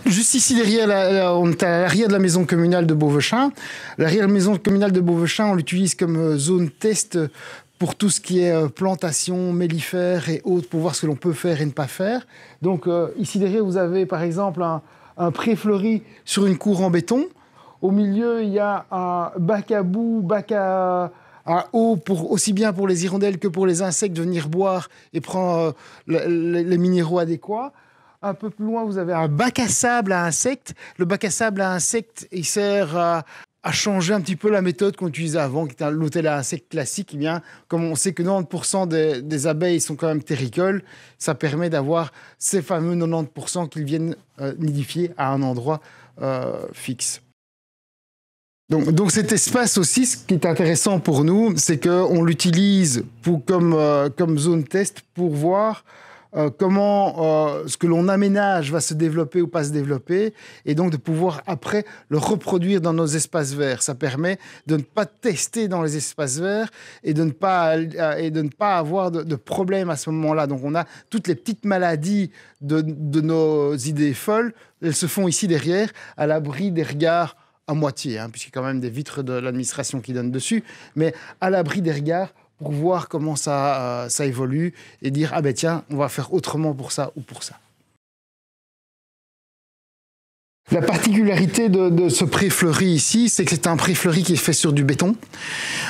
Juste ici, derrière, on est à l'arrière de la maison communale de Beauvechin. L'arrière maison communale de Beauvechin, on l'utilise comme zone test pour tout ce qui est plantation, mellifères et autres, pour voir ce que l'on peut faire et ne pas faire. Donc ici derrière, vous avez par exemple un pré fleuri sur une cour en béton. Au milieu, il y a un bac à boue, bac à eau, aussi bien pour les hirondelles que pour les insectes, de venir boire et prendre les minéraux adéquats. Un peu plus loin, vous avez un bac à sable à insectes. Le bac à sable à insectes, il sert à changer un petit peu la méthode qu'on utilisait avant, qui était l'hôtel à insectes classique. Eh bien, comme on sait que 90% des abeilles sont quand même terricoles, ça permet d'avoir ces fameux 90% qu'ils viennent nidifier à un endroit fixe. Donc cet espace aussi, ce qui est intéressant pour nous, c'est qu'on l'utilise comme zone test pour voir comment ce que l'on aménage va se développer ou pas se développer, et donc de pouvoir après le reproduire dans nos espaces verts. Ça permet de ne pas tester dans les espaces verts et de ne pas avoir de problème à ce moment-là. Donc on a toutes les petites maladies de nos idées folles, elles se font ici derrière, à l'abri des regards à moitié, puisqu'il y a quand même des vitres de l'administration qui donnent dessus, mais à l'abri des regards, pour voir comment ça évolue et dire « Ah ben tiens, on va faire autrement pour ça ou pour ça ». La particularité de ce pré fleuri ici, c'est que c'est un pré fleuri qui est fait sur du béton.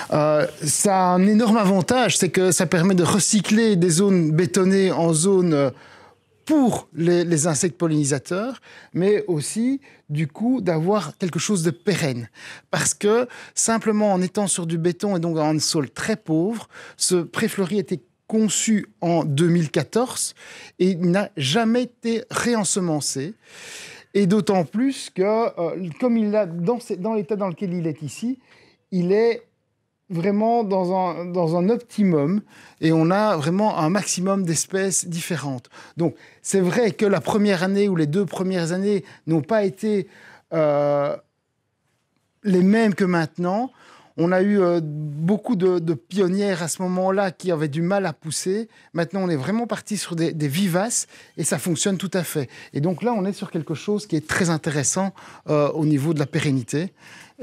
Ça a un énorme avantage, c'est que ça permet de recycler des zones bétonnées en zones pour les insectes pollinisateurs, mais aussi, du coup, d'avoir quelque chose de pérenne. Parce que, simplement, en étant sur du béton et donc en un sol très pauvre, ce pré fleuri a été conçu en 2014 et il n'a jamais été réensemencé. Et d'autant plus que, comme il a, dans l'état dans lequel il est ici, il est vraiment dans un optimum et on a vraiment un maximum d'espèces différentes. Donc, c'est vrai que la première année ou les 2 premières années n'ont pas été les mêmes que maintenant. On a eu beaucoup de pionnières à ce moment-là qui avaient du mal à pousser. Maintenant, on est vraiment parti sur des vivaces et ça fonctionne tout à fait. Et donc là, on est sur quelque chose qui est très intéressant au niveau de la pérennité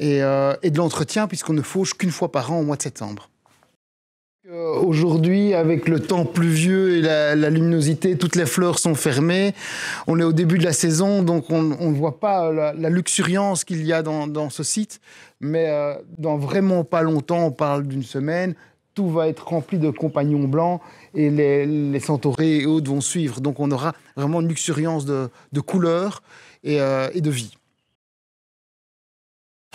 et de l'entretien, puisqu'on ne fauche qu'une fois par an au mois de septembre. Aujourd'hui, avec le temps pluvieux et la luminosité, toutes les fleurs sont fermées. On est au début de la saison, donc on ne voit pas la luxuriance qu'il y a dans ce site. Mais dans vraiment pas longtemps, on parle d'une semaine, tout va être rempli de compagnons blancs et les centaurées et autres vont suivre. Donc on aura vraiment une luxuriance de couleurs et de vie.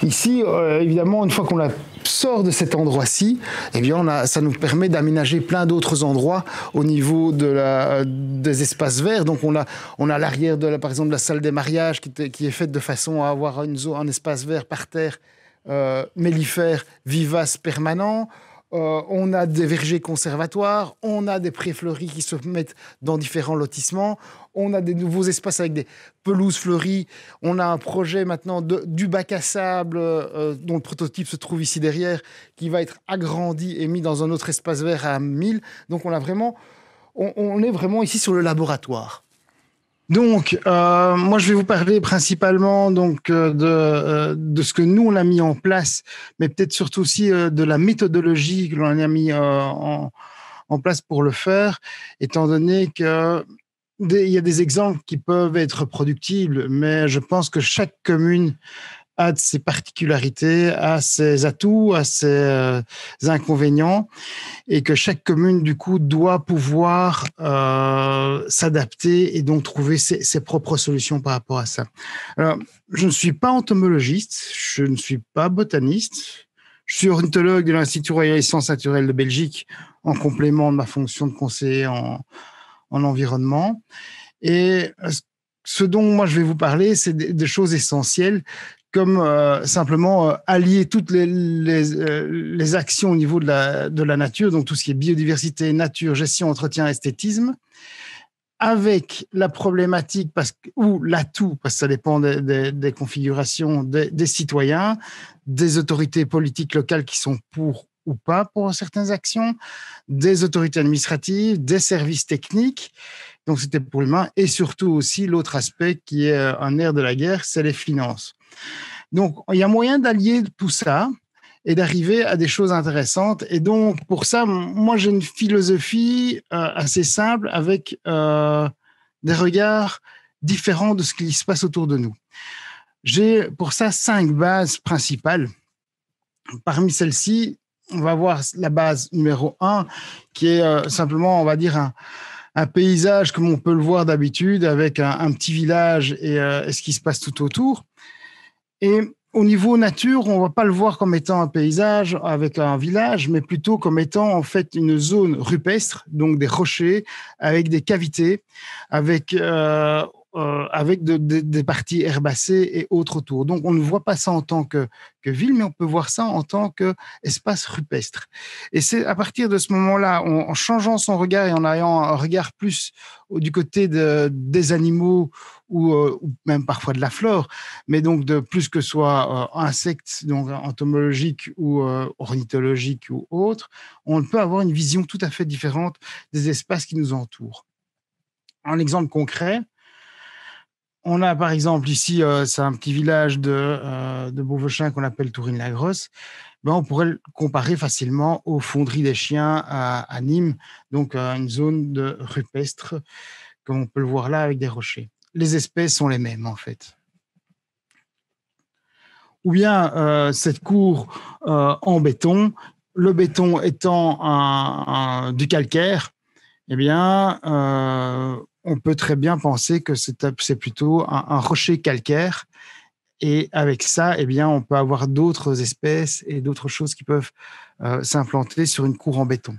Ici, évidemment, une fois qu'on la sort de cet endroit-ci, eh bien, ça nous permet d'aménager plein d'autres endroits au niveau des espaces verts. Donc, on a l'arrière, par exemple, de la salle des mariages qui est faite de façon à avoir un espace vert par terre, mellifère, vivace, permanent. On a des vergers conservatoires, on a des prés fleuris qui se mettent dans différents lotissements, on a des nouveaux espaces avec des pelouses fleuries, on a un projet maintenant du bac à sable dont le prototype se trouve ici derrière, qui va être agrandi et mis dans un autre espace vert à 1000. Donc on est vraiment ici sur le laboratoire. Donc, moi, je vais vous parler principalement donc, de ce que nous, on a mis en place, mais peut-être surtout aussi de la méthodologie que l'on a mis en place pour le faire, étant donné qu'il y a des exemples qui peuvent être reproductibles, mais je pense que chaque commune a de ses particularités, a ses atouts, a ses inconvénients, et que chaque commune, du coup, doit pouvoir s'adapter et donc trouver ses propres solutions par rapport à ça. Alors, je ne suis pas entomologiste, je ne suis pas botaniste, je suis ornithologue de l'Institut royal des sciences naturelles de Belgique, en complément de ma fonction de conseiller en environnement. Et ce dont moi je vais vous parler, c'est des choses essentielles, comme simplement allier toutes les actions au niveau de la nature, donc tout ce qui est biodiversité, nature, gestion, entretien, esthétisme, avec la problématique ou l'atout, parce que ça dépend des configurations des citoyens, des autorités politiques locales qui sont pour ou pas pour certaines actions, des autorités administratives, des services techniques. Donc, c'était pour l'humain. Et surtout aussi, l'autre aspect qui est un nerf de la guerre, c'est les finances. Donc, il y a moyen d'allier tout ça et d'arriver à des choses intéressantes. Et donc, pour ça, moi, j'ai une philosophie assez simple avec des regards différents de ce qui se passe autour de nous. J'ai pour ça 5 bases principales. Parmi celles-ci, on va voir la base numéro 1, qui est simplement, on va dire, un paysage comme on peut le voir d'habitude, avec un petit village et ce qui se passe tout autour. Et au niveau nature, on ne va pas le voir comme étant un paysage avec un village, mais plutôt comme étant en fait une zone rupestre, donc des rochers avec des cavités, avec des parties herbacées et autres autour. Donc, on ne voit pas ça en tant que ville, mais on peut voir ça en tant qu'espace rupestre. Et c'est à partir de ce moment-là, en changeant son regard et en ayant un regard plus du côté des animaux ou même parfois de la flore, mais donc de plus que soit insectes, donc entomologiques ou ornithologiques ou autres, on peut avoir une vision tout à fait différente des espaces qui nous entourent. Un exemple concret, on a par exemple ici, c'est un petit village de Beauvechain qu'on appelle Tourine-la-Grosse. On pourrait le comparer facilement aux Fonderies des Chiens à Nîmes, donc une zone de rupestre, comme on peut le voir là avec des rochers. Les espèces sont les mêmes en fait. Ou bien cette cour en béton, le béton étant du calcaire, eh bien, on peut très bien penser que c'est plutôt un rocher calcaire. Et avec ça, eh bien, on peut avoir d'autres espèces et d'autres choses qui peuvent s'implanter sur une cour en béton.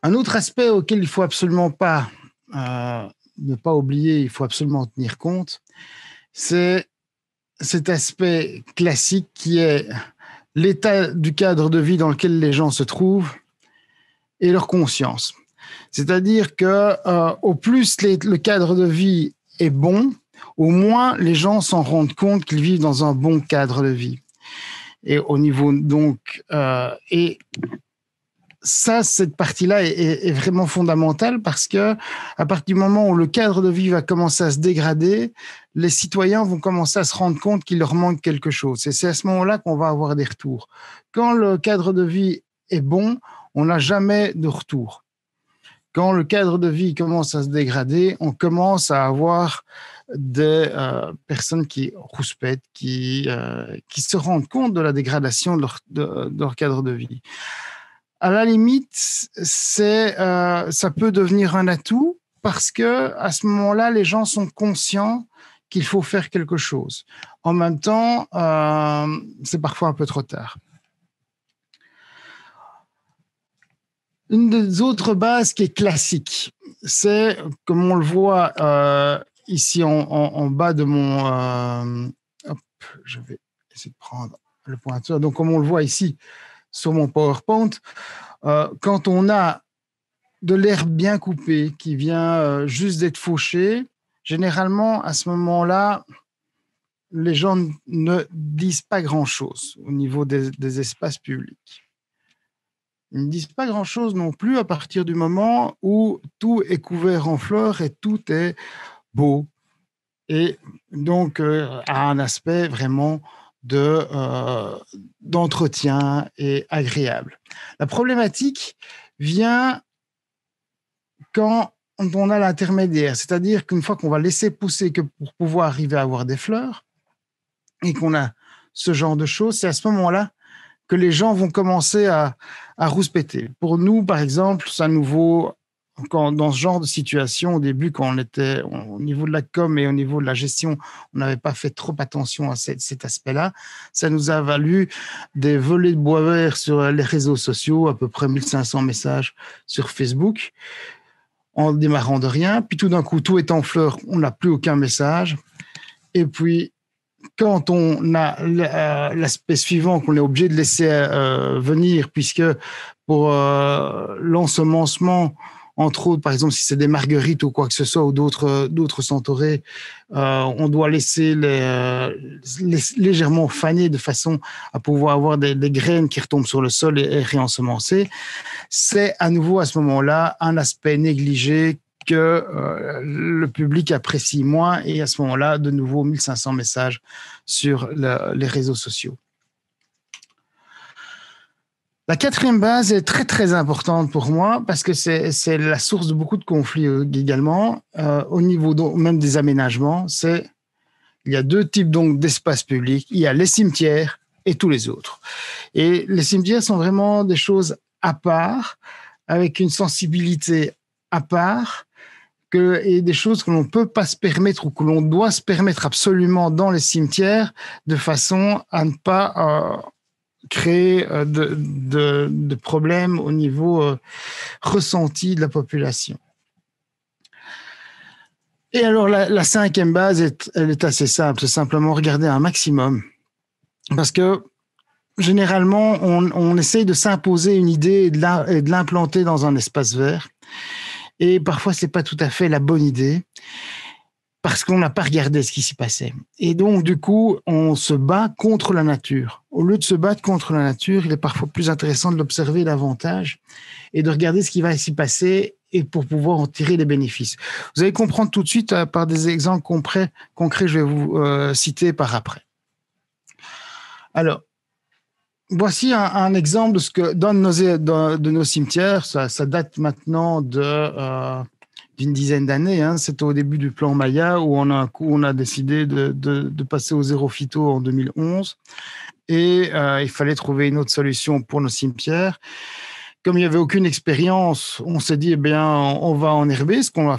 Un autre aspect auquel il ne faut absolument pas ne pas oublier, il faut absolument tenir compte, c'est cet aspect classique qui est l'état du cadre de vie dans lequel les gens se trouvent et leur conscience. C'est-à-dire que au plus le cadre de vie est bon, au moins les gens s'en rendent compte qu'ils vivent dans un bon cadre de vie. Et au niveau donc et ça, cette partie-là est vraiment fondamentale parce que à partir du moment où le cadre de vie va commencer à se dégrader, les citoyens vont commencer à se rendre compte qu'il leur manque quelque chose. Et c'est à ce moment-là qu'on va avoir des retours. Quand le cadre de vie est bon, on n'a jamais de retour. Quand le cadre de vie commence à se dégrader, on commence à avoir des personnes qui rouspètent, qui se rendent compte de la dégradation de leur cadre de vie. À la limite, ça peut devenir un atout parce que à ce moment-là, les gens sont conscients qu'il faut faire quelque chose. En même temps, c'est parfois un peu trop tard. Une des autres bases qui est classique, c'est, comme on le voit ici en bas de mon... je vais essayer de prendre le pointeur. Donc, comme on le voit ici sur mon PowerPoint, quand on a de l'herbe bien coupée qui vient juste d'être fauchée, généralement, à ce moment-là, les gens ne disent pas grand-chose au niveau des espaces publics. Ils ne disent pas grand-chose non plus à partir du moment où tout est couvert en fleurs et tout est beau. Et donc, a un aspect vraiment d'entretien et agréable. La problématique vient quand on a l'intermédiaire, c'est-à-dire qu'une fois qu'on va laisser pousser que pour pouvoir arriver à avoir des fleurs et qu'on a ce genre de choses, c'est à ce moment-là que les gens vont commencer à rouspéter. Pour nous, par exemple, c'est à nouveau, dans ce genre de situation, au début, quand on était au niveau de la com et au niveau de la gestion, on n'avait pas fait trop attention à cet aspect-là. Ça nous a valu des volées de bois vert sur les réseaux sociaux, à peu près 1500 messages sur Facebook, en démarrant de rien. Puis tout d'un coup, tout est en fleurs, on n'a plus aucun message. Et puis, quand on a l'aspect suivant qu'on est obligé de laisser venir, puisque pour l'ensemencement entre autres, par exemple, si c'est des marguerites ou quoi que ce soit, ou d'autres centaurées, on doit laisser légèrement faner de façon à pouvoir avoir des graines qui retombent sur le sol et réensemencer. C'est à nouveau à ce moment-là un aspect négligé que le public apprécie moins, et à ce moment-là, de nouveau 1500 messages sur les réseaux sociaux. La quatrième base est très très importante pour moi parce que c'est la source de beaucoup de conflits également au niveau même des aménagements. Il y a deux types donc d'espaces publics. Il y a les cimetières et tous les autres. Et les cimetières sont vraiment des choses à part, avec une sensibilité à part, et des choses que l'on ne peut pas se permettre ou que l'on doit se permettre absolument dans les cimetières de façon à ne pas créer de problèmes au niveau ressenti de la population. Et alors, la cinquième base, elle est assez simple. C'est simplement regarder un maximum. Parce que généralement, on essaye de s'imposer une idée et de l'implanter dans un espace vert. Et parfois, ce n'est pas tout à fait la bonne idée parce qu'on n'a pas regardé ce qui s'y passait. Et donc, du coup, on se bat contre la nature. Au lieu de se battre contre la nature, il est parfois plus intéressant de l'observer davantage et de regarder ce qui va s'y passer et pour pouvoir en tirer les bénéfices. Vous allez comprendre tout de suite par des exemples concrets, je vais vous citer par après. Alors, voici un exemple de ce que dans de nos cimetières, ça date maintenant d'une dizaine d'années. Hein. C'était au début du plan Maya où on a décidé de passer au zéro phyto en 2011 et il fallait trouver une autre solution pour nos cimetières. Comme il n'y avait aucune expérience, on s'est dit, eh bien, on va enherber, ce qu'on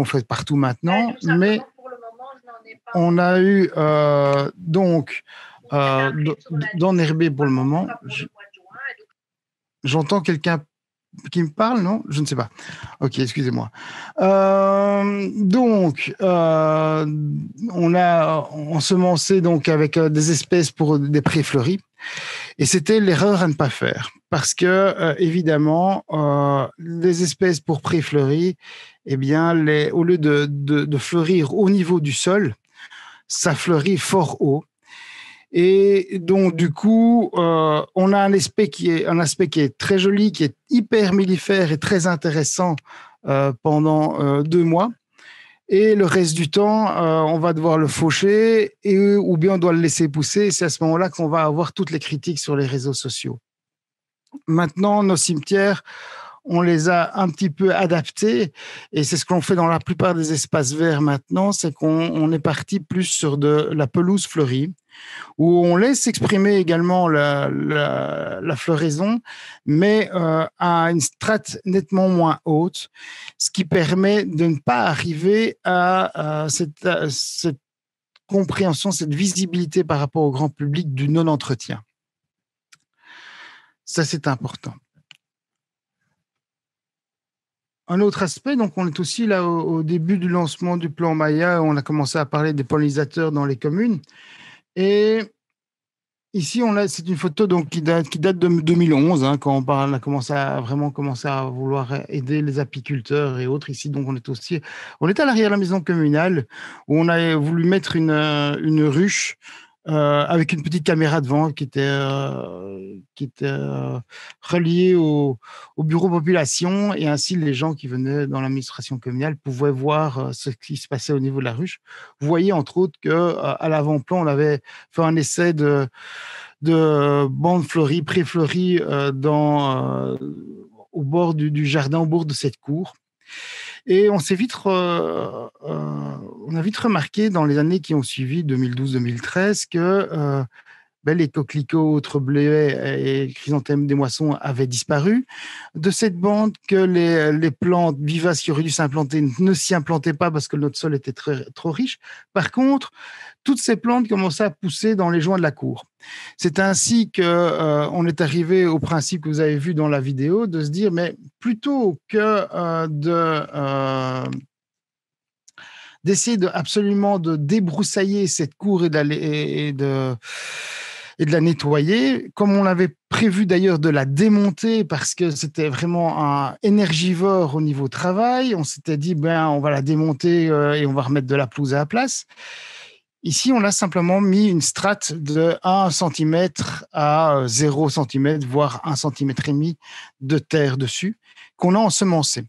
fait partout maintenant. Mais on a eu d'enherber pour le moment. J'entends quelqu'un qui me parle, non? Je ne sais pas. Ok, excusez-moi. On a ensemencé donc avec des espèces pour des prés fleuris. Et c'était l'erreur à ne pas faire. Parce que, évidemment, les espèces pour prés fleuris, eh bien, au lieu de fleurir au niveau du sol, ça fleurit fort haut. Et donc, du coup, on a un aspect qui est très joli, qui est hyper mellifère et très intéressant pendant 2 mois. Et le reste du temps, on va devoir le faucher ou bien on doit le laisser pousser. C'est à ce moment-là qu'on va avoir toutes les critiques sur les réseaux sociaux. Maintenant, nos cimetières, on les a un petit peu adaptés et c'est ce qu'on fait dans la plupart des espaces verts maintenant, c'est qu'on est parti plus sur de la pelouse fleurie où on laisse exprimer également la floraison, mais à une strate nettement moins haute, ce qui permet de ne pas arriver à cette compréhension, cette visibilité par rapport au grand public du non-entretien. Ça, c'est important. Un autre aspect, donc on est aussi là au début du lancement du plan Maya, on a commencé à parler des pollinisateurs dans les communes. Et ici, c'est une photo donc, qui date de 2011, hein, quand on a commencé à vouloir aider les apiculteurs et autres. Ici, donc, on est à l'arrière de la maison communale où on a voulu mettre une ruche avec une petite caméra devant qui était reliée au bureau population, et ainsi les gens qui venaient dans l'administration communale pouvaient voir ce qui se passait au niveau de la ruche. Vous voyez entre autres qu'à l'avant-plan, on avait fait un essai de bandes fleuries, pré-fleuries au bord du jardin, au bord de cette cour. Et on a vite remarqué dans les années qui ont suivi, 2012-2013, que les coquelicots, autres bleuets et chrysanthèmes des moissons avaient disparu de cette bande, que les plantes vivaces qui auraient dû s'implanter ne s'y implantaient pas parce que notre sol était trop riche. Par contre, toutes ces plantes commençaient à pousser dans les joints de la cour. C'est ainsi qu'on est arrivé au principe que vous avez vu dans la vidéo, de se dire, mais plutôt que d'essayer absolument de débroussailler cette cour et de et de la nettoyer. Comme on avait prévu d'ailleurs de la démonter parce que c'était vraiment un énergivore au niveau travail, on s'était dit, ben, on va la démonter et on va remettre de la pelouse à la place. Ici, on a simplement mis une strate de 1 centimètre à 0 centimètre, voire 1,5 centimètre de terre dessus, qu'on a ensemencé.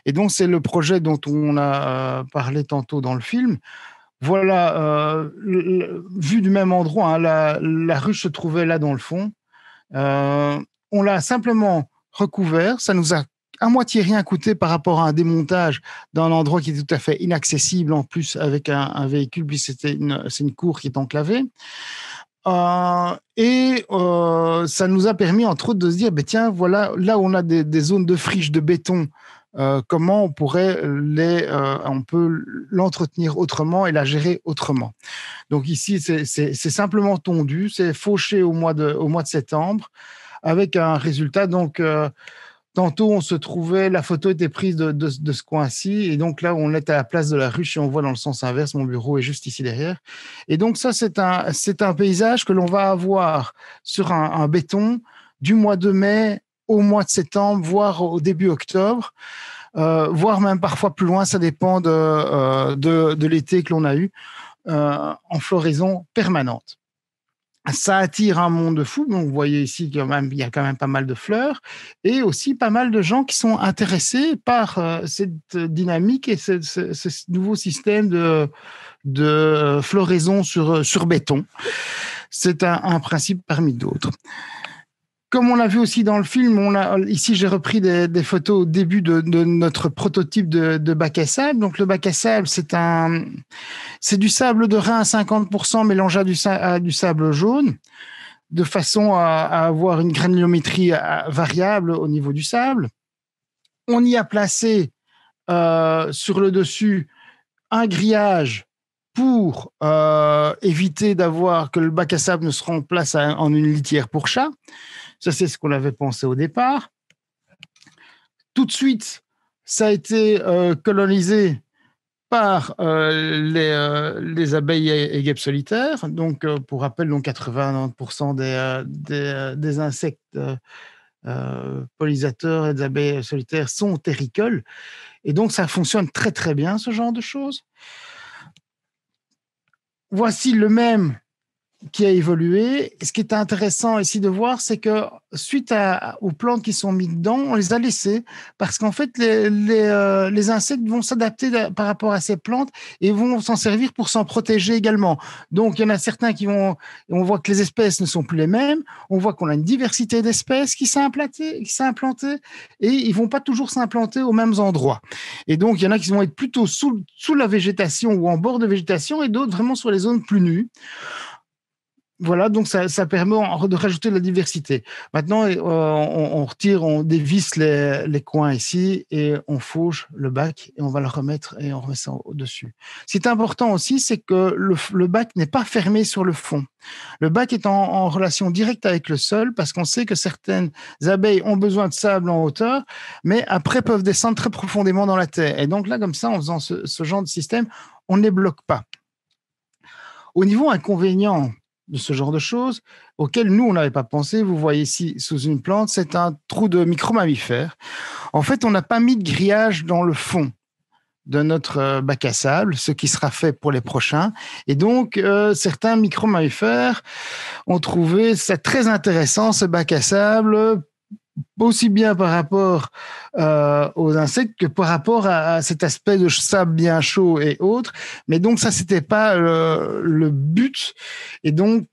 Et donc, c'est le projet dont on a parlé tantôt dans le film. Voilà, vu du même endroit, hein, la ruche se trouvait là dans le fond. On l'a simplement recouvert. Ça nous a à moitié rien coûté par rapport à un démontage d'un endroit qui était tout à fait inaccessible en plus avec un véhicule, puisque c'est une cour qui est enclavée. Ça nous a permis, entre autres, de se dire, ben tiens, voilà, là où on a des zones de friche de béton, comment on pourrait on peut l'entretenir autrement et la gérer autrement. Donc ici, c'est simplement tondu, c'est fauché au mois de septembre, avec un résultat. Donc, tantôt, on se trouvait, la photo était prise de ce coin-ci, et donc là, on est à la place de la ruche et on voit dans le sens inverse, mon bureau est juste ici derrière. Et donc ça, c'est un paysage que l'on va avoir sur un béton du mois de mai au mois de septembre, voire au début octobre, voire même parfois plus loin, ça dépend de l'été que l'on a eu, en floraison permanente. Ça attire un monde de fou. Donc, vous voyez ici qu'il y a quand même pas mal de fleurs et aussi pas mal de gens qui sont intéressés par cette dynamique et ce nouveau système de floraison sur béton. C'est un principe parmi d'autres. Comme on l'a vu aussi dans le film, ici j'ai repris des photos au début de notre prototype de bac à sable. Donc le bac à sable, c'est du sable de Rhin à 50% mélangé à du sable jaune, de façon à avoir une granulométrie variable au niveau du sable. On y a placé sur le dessus un grillage pour éviter que le bac à sable ne se remplace en une litière pour chat. Ça, c'est ce qu'on avait pensé au départ. Tout de suite, ça a été colonisé par les abeilles et guêpes solitaires. Donc, pour rappel, 80% des insectes pollinisateurs et des abeilles solitaires sont terricoles. Et donc, ça fonctionne très, très bien, ce genre de choses. Voici le même qui a évolué. Ce qui est intéressant ici de voir, c'est que suite aux plantes qui sont mises dedans, on les a laissées parce qu'en fait, les insectes vont s'adapter par rapport à ces plantes et vont s'en servir pour s'en protéger également. Donc, il y en a certains on voit que les espèces ne sont plus les mêmes, on voit qu'on a une diversité d'espèces qui s'est implantée et ils vont pas toujours s'implanter aux mêmes endroits. Et donc, il y en a qui vont être plutôt sous la végétation ou en bord de végétation et d'autres vraiment sur les zones plus nues. Voilà, donc ça permet de rajouter de la diversité. Maintenant, on retire, on dévisse les coins ici et on fauche le bac et on va le remettre et on remet ça au-dessus. Ce qui est important aussi, c'est que le bac n'est pas fermé sur le fond. Le bac est en relation directe avec le sol parce qu'on sait que certaines abeilles ont besoin de sable en hauteur, mais après peuvent descendre très profondément dans la terre. Et donc là, comme ça, en faisant ce genre de système, on ne les bloque pas. Au niveau inconvénient de ce genre de choses, auxquelles nous, on n'avait pas pensé. Vous voyez ici, sous une plante, c'est un trou de micro-mammifères. En fait, on n'a pas mis de grillage dans le fond de notre bac à sable, ce qui sera fait pour les prochains. Et donc, certains micro-mammifères ont trouvé ça très intéressant, ce bac à sable, aussi bien par rapport aux insectes que par rapport à cet aspect de sable bien chaud et autres. Mais donc, ça, c'était pas le but. Et donc,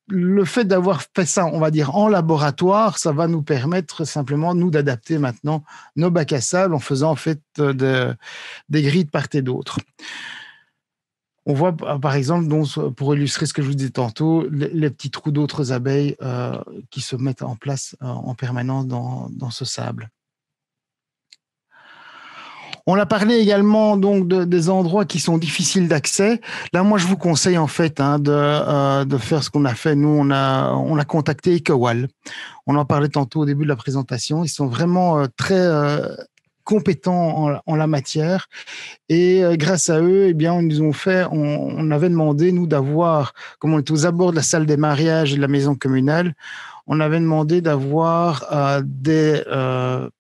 le fait d'avoir fait ça, on va dire, en laboratoire, ça va nous permettre simplement, nous, d'adapter maintenant nos bacs à sable en faisant, en fait, des grilles de part et d'autre. On voit, par exemple, donc, pour illustrer ce que je vous disais tantôt, les petits trous d'autres abeilles qui se mettent en place en permanence dans ce sable. On a parlé également donc des endroits qui sont difficiles d'accès. Là, moi, je vous conseille en fait de faire ce qu'on a fait. Nous, on a contacté Ecowal. On en parlait tantôt au début de la présentation. Ils sont vraiment très compétents en la matière. Et grâce à eux, eh bien, on avait demandé, nous, d'avoir, comme on était aux abords de la salle des mariages et de la maison communale, on avait demandé d'avoir des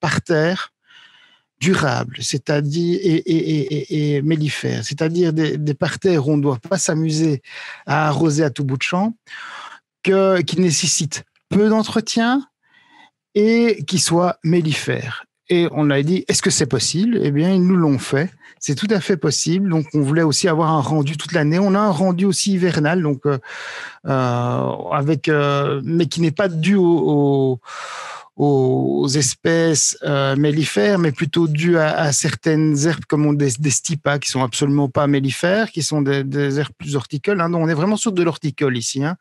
parterres durables, c'est-à-dire et mellifères, c'est-à-dire des parterres où on ne doit pas s'amuser à arroser à tout bout de champ, qui nécessitent peu d'entretien et qui soient mellifères. Et on a dit, est-ce que c'est possible? Eh bien, ils nous l'ont fait. C'est tout à fait possible. Donc, on voulait aussi avoir un rendu toute l'année. On a un rendu aussi hivernal, donc mais qui n'est pas dû aux espèces mellifères, mais plutôt dû à certaines herbes comme des stipas qui sont absolument pas mellifères, qui sont des herbes plus horticoles. Hein. Donc, on est vraiment sur de l'horticole ici, hein.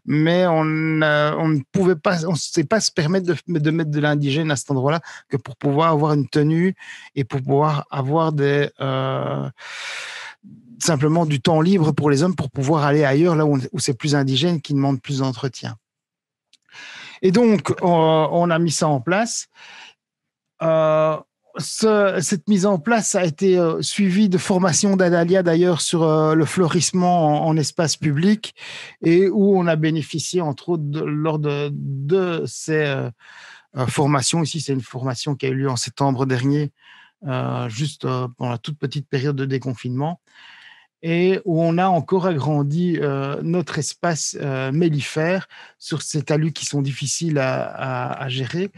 Mais on ne pouvait pas, on ne sait pas se permettre de mettre de l'indigène à cet endroit-là que pour pouvoir avoir une tenue et pour pouvoir avoir simplement du temps libre pour les hommes pour pouvoir aller ailleurs, là où c'est plus indigène, qui demande plus d'entretien. Et donc, on a mis ça en place. Cette mise en place a été suivie de formations d'Adalia, d'ailleurs, sur le fleurissement en espace public, et où on a bénéficié, entre autres, lors de ces formations. Ici, c'est une formation qui a eu lieu en septembre dernier, juste pendant la toute petite période de déconfinement, et où on a encore agrandi notre espace mellifère sur ces talus qui sont difficiles à gérer.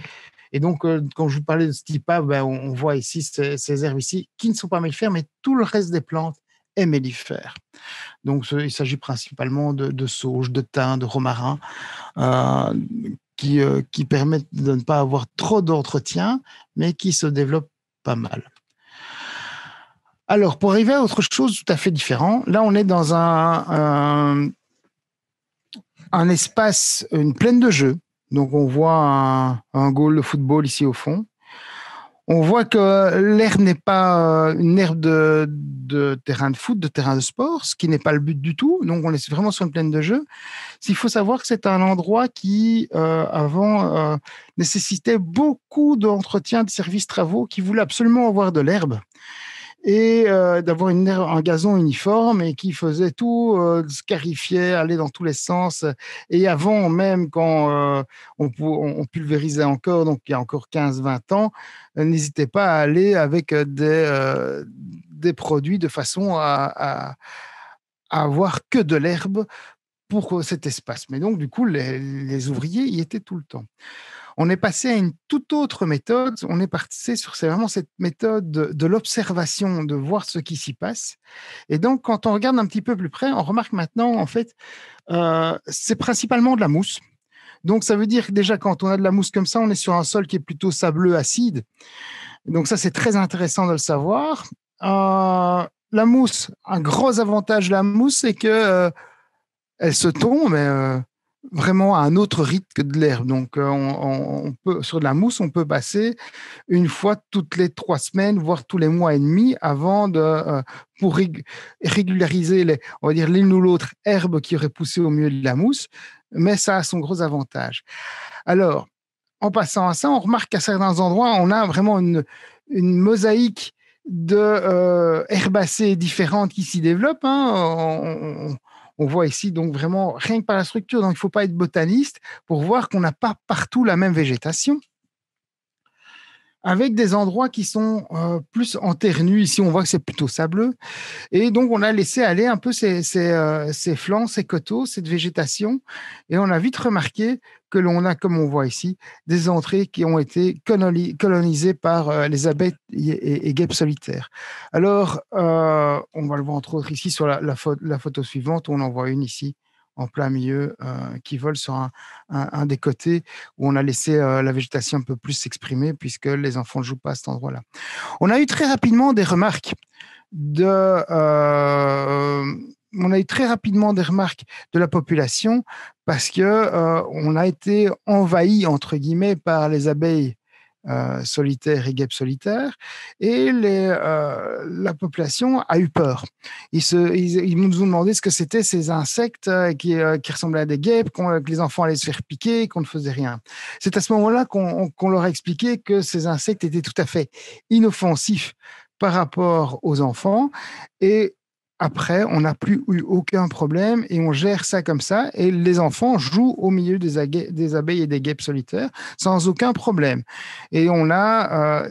Et donc, quand je vous parlais de stipa, on voit ici ces herbes ici qui ne sont pas mellifères, mais tout le reste des plantes est mellifère. Donc, il s'agit principalement de sauge, de thym, de romarin, qui permettent de ne pas avoir trop d'entretien, mais qui se développent pas mal. Alors, pour arriver à autre chose tout à fait différent, là, on est dans un espace, une plaine de jeu. Donc, on voit un goal de football ici au fond. On voit que l'herbe n'est pas une herbe de terrain de foot, de terrain de sport, ce qui n'est pas le but du tout. Donc, on est vraiment sur une plaine de jeu. Il faut savoir que c'est un endroit qui, avant, nécessitait beaucoup d'entretien, de services travaux, qui voulait absolument avoir de l'herbe et d'avoir un gazon uniforme et qui faisait tout, scarifiait, allait dans tous les sens. Et avant même, quand on pulvérisait encore, donc il y a encore 15-20 ans, n'hésitez pas à aller avec des produits de façon à avoir que de l'herbe pour cet espace. Mais donc, du coup, les ouvriers y étaient tout le temps. On est passé à une toute autre méthode. On est passé sur vraiment cette méthode de l'observation, de voir ce qui s'y passe. Et donc, quand on regarde un petit peu plus près, on remarque maintenant, en fait, c'est principalement de la mousse. Donc, ça veut dire que déjà, quand on a de la mousse comme ça, on est sur un sol qui est plutôt sableux, acide. Donc, ça, c'est très intéressant de le savoir. La mousse, un gros avantage de la mousse, c'est que elle se tombe, mais vraiment à un autre rythme que de l'herbe. Donc, on peut, sur de la mousse, on peut passer une fois toutes les 3 semaines, voire tous les mois et demi, avant pour régulariser, on va dire, l'une ou l'autre herbe qui aurait poussé au milieu de la mousse. Mais ça a son gros avantage. Alors, en passant à ça, on remarque qu'à certains endroits, on a vraiment une mosaïque de herbacées différentes qui s'y développent. Hein. On voit ici donc vraiment rien que par la structure, donc il ne faut pas être botaniste pour voir qu'on n'a pas partout la même végétation, avec des endroits qui sont plus en terre nue. Ici, on voit que c'est plutôt sableux. Et donc, on a laissé aller un peu ces flancs, ces coteaux, cette végétation. Et on a vite remarqué que l'on a, comme on voit ici, des entrées qui ont été colonisées par les abeilles et guêpes solitaires. Alors, on va le voir entre autres ici sur la photo suivante, où on en voit une ici, en plein milieu, qui vole sur un des côtés où on a laissé la végétation un peu plus s'exprimer puisque les enfants ne jouent pas à cet endroit-là. On a eu très rapidement des remarques de la population parce que on a été envahi entre guillemets par les abeilles solitaires et guêpes solitaires, et la population a eu peur. Ils nous ont demandé ce que c'était ces insectes qui ressemblaient à des guêpes, que les enfants allaient se faire piquer, qu'on ne faisait rien. C'est à ce moment-là qu'on leur a expliqué que ces insectes étaient tout à fait inoffensifs par rapport aux enfants, et après, on n'a plus eu aucun problème et on gère ça comme ça. Et les enfants jouent au milieu des abeilles et des guêpes solitaires sans aucun problème. Et on a,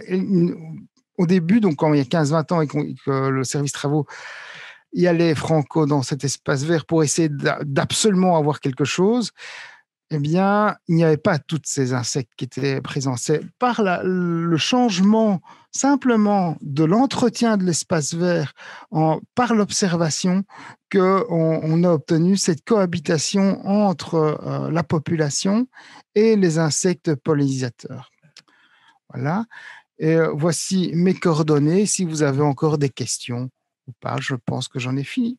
au début, donc quand il y a 15-20 ans et que le service travaux y allait franco dans cet espace vert pour essayer d'absolument avoir quelque chose, eh bien, il n'y avait pas tous ces insectes qui étaient présents. C'est par le changement simplement de l'entretien de l'espace vert par l'observation qu'on a obtenu cette cohabitation entre la population et les insectes pollinisateurs. Voilà. Et voici mes coordonnées. Si vous avez encore des questions ou pas, je pense que j'en ai fini.